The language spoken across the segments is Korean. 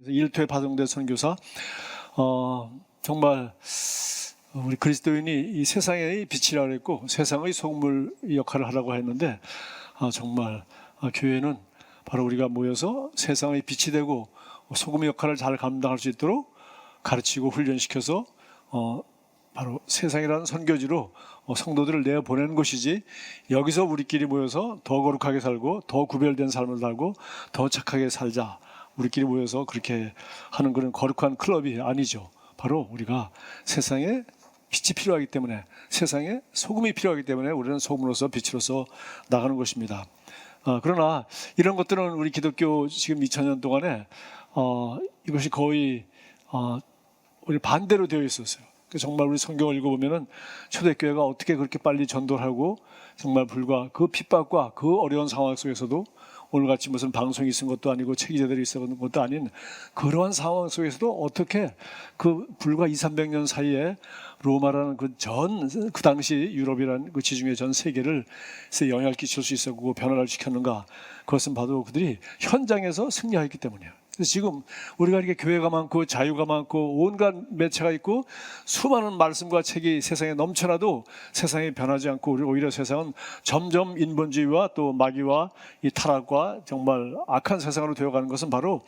일터에 파송된 선교사, 정말 우리 그리스도인이 이 세상의 빛이라고 했고 세상의 소금물 역할을 하라고 했는데, 정말 교회는 바로 우리가 모여서 세상의 빛이 되고 소금의 역할을 잘 감당할 수 있도록 가르치고 훈련시켜서 바로 세상이라는 선교지로 성도들을 내보내는 것이지, 여기서 우리끼리 모여서 더 거룩하게 살고 더 구별된 삶을 살고 더 착하게 살자, 우리끼리 모여서 그렇게 하는 그런 거룩한 클럽이 아니죠. 바로 우리가 세상에 빛이 필요하기 때문에, 세상에 소금이 필요하기 때문에 우리는 소금으로서 빛으로서 나가는 것입니다. 그러나 이런 것들은 우리 기독교 지금 2000년 동안에 이것이 거의 우리 반대로 되어 있었어요. 정말 우리 성경을 읽어보면은 초대교회가 어떻게 그렇게 빨리 전도를 하고, 정말 불과 그 핍박과 그 어려운 상황 속에서도, 오늘같이 무슨 방송이 있은 것도 아니고 책임자들이 있었던 것도 아닌 그러한 상황 속에서도 어떻게 그 불과 200~300년 사이에 로마라는 그 당시 유럽이라는 그 지중해 전 세계를 영향을 끼칠 수 있었고 변화를 시켰는가? 그것은 바로 그들이 현장에서 승리하였기 때문이에요. 그래서 지금 우리가 이렇게 교회가 많고 자유가 많고 온갖 매체가 있고 수많은 말씀과 책이 세상에 넘쳐나도 세상이 변하지 않고, 오히려 세상은 점점 인본주의와 또 마귀와 이 타락과 정말 악한 세상으로 되어가는 것은 바로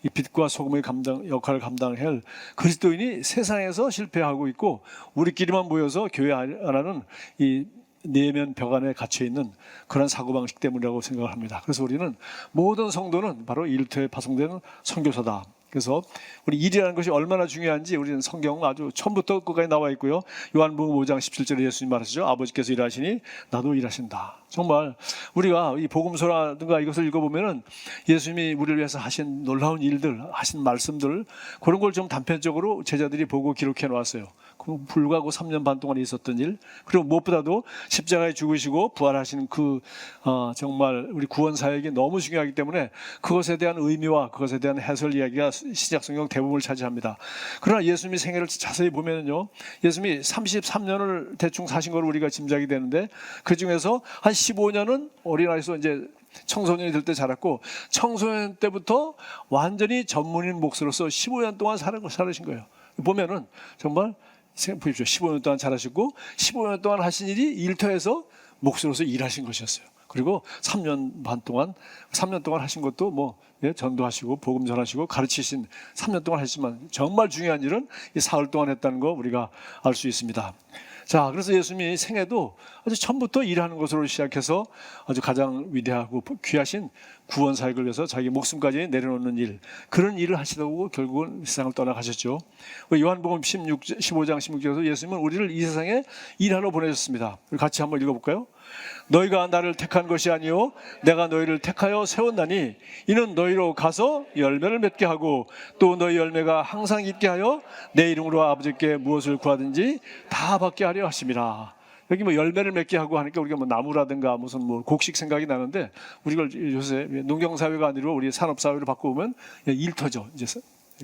이 빛과 소금의 역할을 감당해야 할 그리스도인이 세상에서 실패하고 있고, 우리끼리만 모여서 교회 안에는 이 내면 벽 안에 갇혀있는 그런 사고방식 때문이라고 생각을 합니다. 그래서 우리는 모든 성도는 바로 일터에 파송되는 선교사다. 그래서 우리 일이라는 것이 얼마나 중요한지 우리는 성경 아주 처음부터 끝까지 나와 있고요. 요한복음 5장 17절에 예수님 말하시죠. 아버지께서 일하시니 나도 일하신다. 정말 우리가 이 복음서라든가 이것을 읽어보면은 예수님이 우리를 위해서 하신 놀라운 일들, 하신 말씀들, 그런 걸 좀 단편적으로 제자들이 보고 기록해 놓았어요. 불과 그 3년 반 동안 있었던 일, 그리고 무엇보다도 십자가에 죽으시고 부활하시는 정말 우리 구원 사역이 너무 중요하기 때문에 그것에 대한 의미와 그것에 대한 해설 이야기가 신약성경 대부분을 차지합니다. 그러나 예수님의 생애를 자세히 보면은요, 예수님이 33년을 대충 사신 걸 우리가 짐작이 되는데, 그 중에서 한 15년은 어린아이에서 이제 청소년이 될 때 자랐고, 청소년 때부터 완전히 전문인 목사로서 15년 동안 살으신 거예요. 보면은 정말 보십시오. 15년 동안 잘하시고 15년 동안 하신 일이 일터에서 목사로서 일하신 것이었어요. 그리고 3년 동안 하신 것도 전도하시고 복음 전하시고 가르치신 3년 동안 하시지만, 정말 중요한 일은 이 사흘 동안 했다는 거 우리가 알 수 있습니다. 자, 그래서 예수님이 생애도 아주 처음부터 일하는 것으로 시작해서 아주 가장 위대하고 귀하신 구원 사역을 위해서 자기 목숨까지 내려놓는 일, 그런 일을 하시다고 결국은 세상을 떠나가셨죠. 요한복음 15장 16절에서 예수님은 우리를 이 세상에 일하러 보내셨습니다. 같이 한번 읽어볼까요? 너희가 나를 택한 것이 아니요 내가 너희를 택하여 세웠나니 이는 너희로 가서 열매를 맺게 하고 또 너희 열매가 항상 있게 하여 내 이름으로 아버지께 무엇을 구하든지 다 받게 하려 하심이라. 여기 열매를 맺게 하고 하니까 우리가 나무라든가 무슨 곡식 생각이 나는데, 우리가 요새 농경사회가 아니라 우리 산업사회로 바꿔보면 일터죠.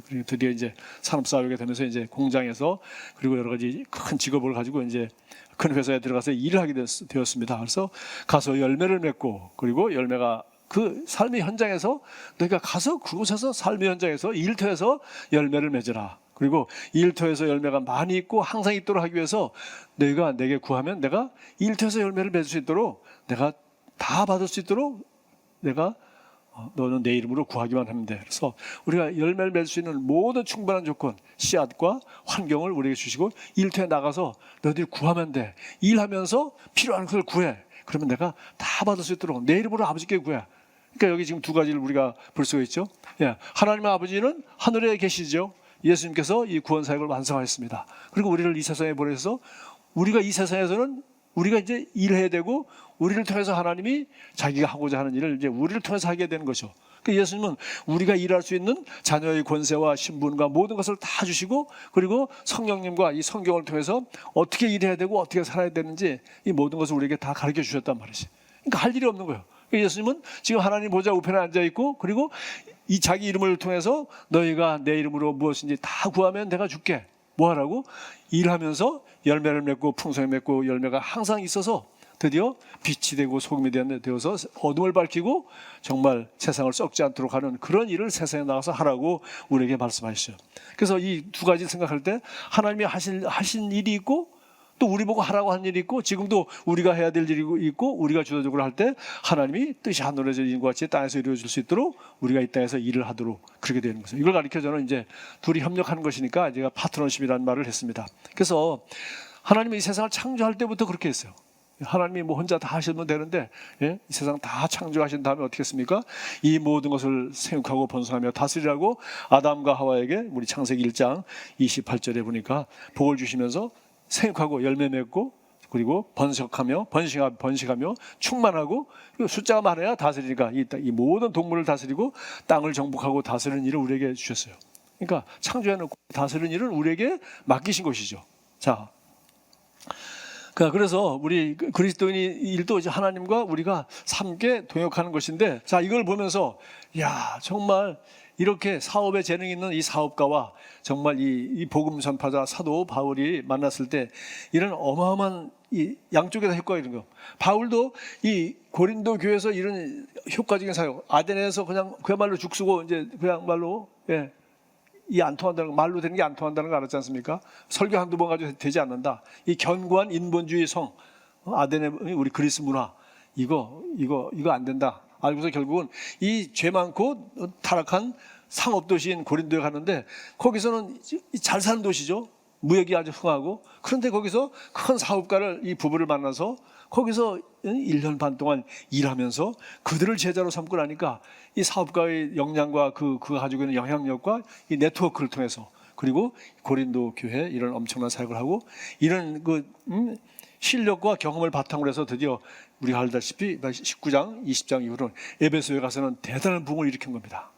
그리고 드디어 이제 산업사회가 되면서 이제 공장에서, 그리고 여러 가지 큰 직업을 가지고 이제 큰 회사에 들어가서 일을 하게 되었습니다. 그래서 가서 열매를 맺고, 그리고 열매가 그 삶의 현장에서, 너희가 가서 그곳에서 삶의 현장에서 일터에서 열매를 맺으라. 그리고 일터에서 열매가 많이 있고 항상 있도록 하기 위해서 너희가 내게 구하면 내가 일터에서 열매를 맺을 수 있도록, 내가 다 받을 수 있도록 내가 너는 내 이름으로 구하기만 하면 돼. 그래서 우리가 열매를 맺을 수 있는 모든 충분한 조건, 씨앗과 환경을 우리에게 주시고, 일터에 나가서 너희들이 구하면 돼. 일하면서 필요한 것을 구해. 그러면 내가 다 받을 수 있도록 내 이름으로 아버지께 구해. 그러니까 여기 지금 두 가지를 우리가 볼 수가 있죠. 하나님의 아버지는 하늘에 계시죠. 예수님께서 이 구원 사역을 완성하셨습니다. 그리고 우리를 이 세상에 보내셔서, 우리가 이 세상에서는 우리가 이제 일해야 되고, 우리를 통해서 하나님이 자기가 하고자 하는 일을 이제 우리를 통해서 하게 되는 거죠. 그러니까 예수님은 우리가 일할 수 있는 자녀의 권세와 신분과 모든 것을 다 주시고, 그리고 성령님과 이 성경을 통해서 어떻게 일해야 되고 어떻게 살아야 되는지 이 모든 것을 우리에게 다 가르쳐 주셨단 말이지. 그러니까 할 일이 없는 거예요. 그러니까 예수님은 지금 하나님 보좌 우편에 앉아 있고, 그리고 이 자기 이름을 통해서 너희가 내 이름으로 무엇인지 다 구하면 내가 줄게. 뭐 하라고? 일하면서 열매를 맺고 풍성히 맺고 열매가 항상 있어서 드디어 빛이 되고 소금이 되어서 어둠을 밝히고 정말 세상을 썩지 않도록 하는 그런 일을 세상에 나가서 하라고 우리에게 말씀하시죠. 그래서 이 두 가지 생각할 때 하나님이 하신 일이 있고 또 우리 보고 하라고 한 일이 있고 지금도 우리가 해야 될 일이 있고 우리가 주도적으로 할 때 하나님이 뜻이 하늘에서 이룬 것 같이 땅에서 이루어질 수 있도록 우리가 이 땅에서 일을 하도록 그렇게 되는 거죠. 이걸 가르쳐 저는 이제 둘이 협력하는 것이니까 제가 파트너십이라는 말을 했습니다. 그래서 하나님이 이 세상을 창조할 때부터 그렇게 했어요. 하나님이 뭐 혼자 다 하시면 되는데 이 세상 다 창조하신 다음에 어떻게 했습니까? 이 모든 것을 생육하고 번성하며 다스리라고 아담과 하와에게 우리 창세기 1장 28절에 보니까 복을 주시면서 생육하고 열매 맺고 그리고 번식하며 충만하고 숫자가 많아야 다스리니까 이 모든 동물을 다스리고 땅을 정복하고 다스리는 일을 우리에게 주셨어요. 그러니까 창조해놓고 다스리는 일을 우리에게 맡기신 것이죠. 자, 그래서 우리 그리스도인의 일도 이제 하나님과 우리가 함께 동역하는 것인데, 자, 이걸 보면서 야, 정말 이렇게 사업에 재능 있는 이 사업가와 정말 이 복음 전파자 사도 바울이 만났을 때 이런 어마어마한 이 양쪽에다 효과가 있는 거. 바울도 이 고린도 교회에서 이런 효과적인 사역, 아데네에서 그야말로 죽쓰고 이제 그야말로 이 안 통한다는 거, 말로 되는 게 안 통한다는 거 알았지 않습니까? 설교 한두 번 가지고 되지 않는다. 이 견고한 인본주의 성, 아데네 우리 그리스 문화 이거 안 된다. 알고서 결국은 이 죄 많고 타락한 상업 도시인 고린도에 갔는데 거기서는 잘 사는 도시죠. 무역이 아주 흥하고 그런데 거기서 큰 사업가를 이 부부를 만나서 거기서 1년 반 동안 일하면서 그들을 제자로 삼고 나니까 이 사업가의 역량과 그가 가지고 있는 영향력과 이 네트워크를 통해서 그리고 고린도 교회 이런 엄청난 사역을 하고 이런 실력과 경험을 바탕으로 해서 드디어 우리가 알다시피 19장, 20장 이후로는 에베소에 가서는 대단한 부흥을 일으킨 겁니다.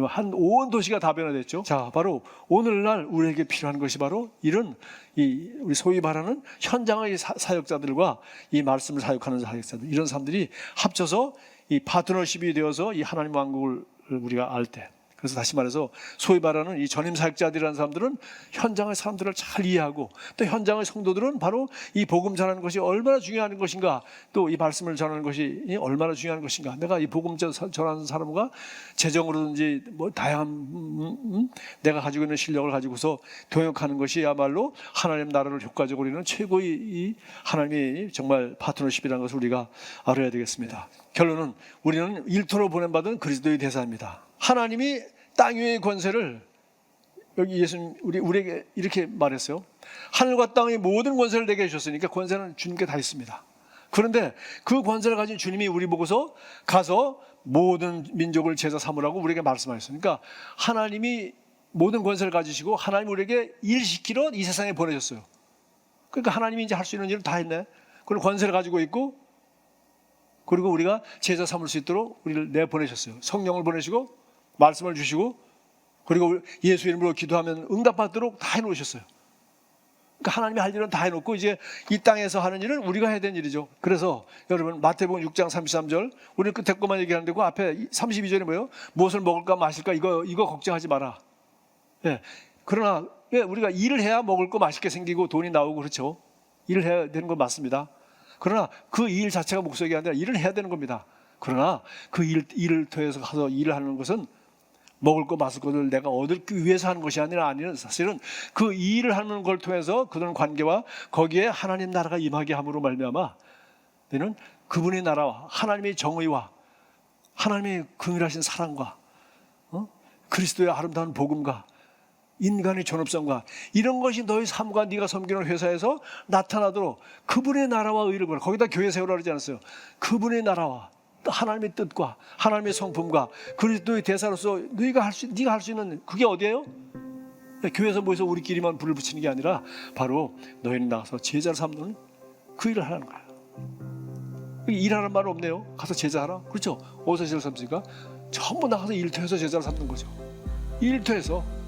한 온 도시가 다 변화됐죠. 자, 바로 오늘날 우리에게 필요한 것이 바로 이런 우리 소위 말하는 현장의 사역자들과 이 말씀을 사역하는 사역자들, 이런 사람들이 합쳐서 이 파트너십이 되어서 이 하나님 왕국을 우리가 알 때, 그래서 다시 말해서 소위 말하는 이 전임 사역자들이라는 사람들은 현장의 사람들을 잘 이해하고 또 현장의 성도들은 바로 이 복음 전하는 것이 얼마나 중요한 것인가, 또 이 말씀을 전하는 것이 얼마나 중요한 것인가, 내가 이 복음 전하는 사람과 재정으로든지 뭐 다양한 내가 가지고 있는 실력을 가지고서 동역하는 것이야말로 하나님 나라를 효과적으로 이루는 최고의 이 하나님이 정말 파트너십이라는 것을 우리가 알아야 되겠습니다. 결론은 우리는 일터로 보냄받은 그리스도의 대사입니다. 하나님이 땅 위의 권세를, 여기 예수님 우리에게 이렇게 말했어요. 하늘과 땅의 모든 권세를 내게 주셨으니까 권세는 주님께 다 있습니다. 그런데 그 권세를 가진 주님이 우리 보고서 가서 모든 민족을 제자 삼으라고 우리에게 말씀하셨어요. 그러니까 하나님이 모든 권세를 가지시고 하나님 우리에게 일시키러 이 세상에 보내셨어요. 그러니까 하나님이 이제 할 수 있는 일을 다 했네. 그리고 권세를 가지고 있고 그리고 우리가 제자 삼을 수 있도록 우리를 내보내셨어요. 성령을 보내시고 말씀을 주시고 그리고 예수 이름으로 기도하면 응답받도록 다 해놓으셨어요. 그러니까 하나님이 할 일은 다 해놓고 이제 이 땅에서 하는 일은 우리가 해야 되는 일이죠. 그래서 여러분 마태복음 6장 33절, 우리는 끝에 것만 얘기하는데 그 앞에 32절이 뭐예요? 무엇을 먹을까 마실까 이거 걱정하지 마라. 그러나 우리가 일을 해야 먹을 거 맛있게 생기고 돈이 나오고 그렇죠. 일을 해야 되는 건 맞습니다. 그러나 그 일 자체가 목적이 아니라 일을 해야 되는 겁니다. 그러나 그 일을 통해서 가서 일을 하는 것은 먹을 거 마실 것을 내가 얻기 위해서 하는 것이 아니라 사실은 그 일을 하는 걸 통해서 그런 관계와 거기에 하나님 나라가 임하게 함으로 말미암아 너는 그분의 나라와 하나님의 정의와 하나님의 긍휼하신 사랑과 그리스도의 아름다운 복음과 인간의 존엄성과 이런 것이 너희 삶과 네가 섬기는 회사에서 나타나도록 그분의 나라와 의를 구하라. 거기다 교회 세우라 그러지 않았어요. 그분의 나라와 하나님의 뜻과 하나님의 성품과 그리스도의 대사로서 네가 할 수 있는 그게 어디예요? 교회에서 모여서 우리끼리만 불을 붙이는 게 아니라 바로 너희는 나가서 제자를 삼는 그 일을 하라는 거예요. 일하는 말은 없네요. 가서 제자하라. 그렇죠? 어디서 제자를 삼습니까? 전부 나가서 일터에서 제자를 삼는 거죠. 일터에서.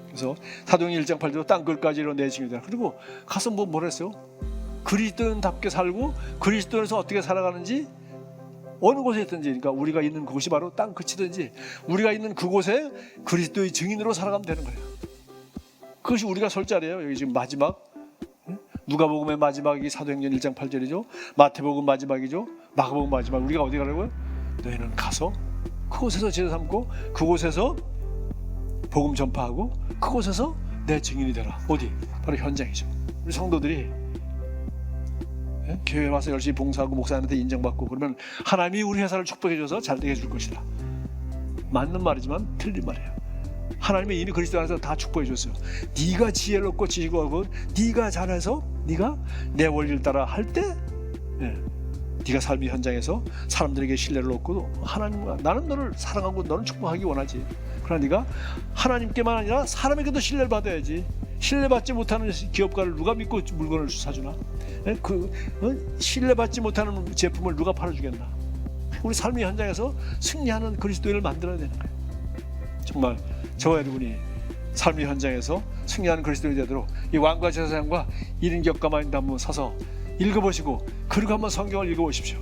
그래서 사도행전 1장 8절로 땅 끝까지 내시게 되라. 그리고 가서 뭐라 했어요? 그리스도인답게 살고 그리스도인에서 어떻게 살아가는지 어느 곳에 있든지, 그러니까 우리가 있는 그곳이 바로 땅 끝이든지 우리가 있는 그곳에 그리스도의 증인으로 살아가면 되는 거예요. 그것이 우리가 설 자리예요. 여기 지금 마지막 누가복음의 마지막이 사도행전 1장 8절이죠. 마태복음 마지막이죠. 마가복음 마지막. 우리가 어디 가라고요? 너희는 가서 그곳에서 제자 삼고 그곳에서 복음 전파하고 그곳에서 내 증인이 되라. 어디? 바로 현장이죠. 우리 성도들이 교회 와서 열심히 봉사하고 목사님한테 인정받고 그러면 하나님이 우리 회사를 축복해 줘서 잘 되게 해줄 것이다. 맞는 말이지만 틀린 말이에요. 하나님이 이미 그리스도 안에서 다 축복해 줬어요. 네가 지혜를 얻고 지식을 얻고 네가 잘해서 네가 내 원리를 따라 할 때 네가 삶의 현장에서 사람들에게 신뢰를 얻고 하나님과 나는 너를 사랑하고 너를 축복하기 원하지. 그러나 네가 하나님께만 아니라 사람에게도 신뢰를 받아야지. 신뢰받지 못하는 기업가를 누가 믿고 물건을 사주나? 신뢰받지 못하는 제품을 누가 팔아주겠나? 우리 삶의 현장에서 승리하는 그리스도인을 만들어야 되는 거예요. 정말 저와 여러분이 삶의 현장에서 승리하는 그리스도인이 되도록 이 왕과 제사장과 1인 격가만 한번 서서 읽어보시고 그리고 한번 성경을 읽어보십시오.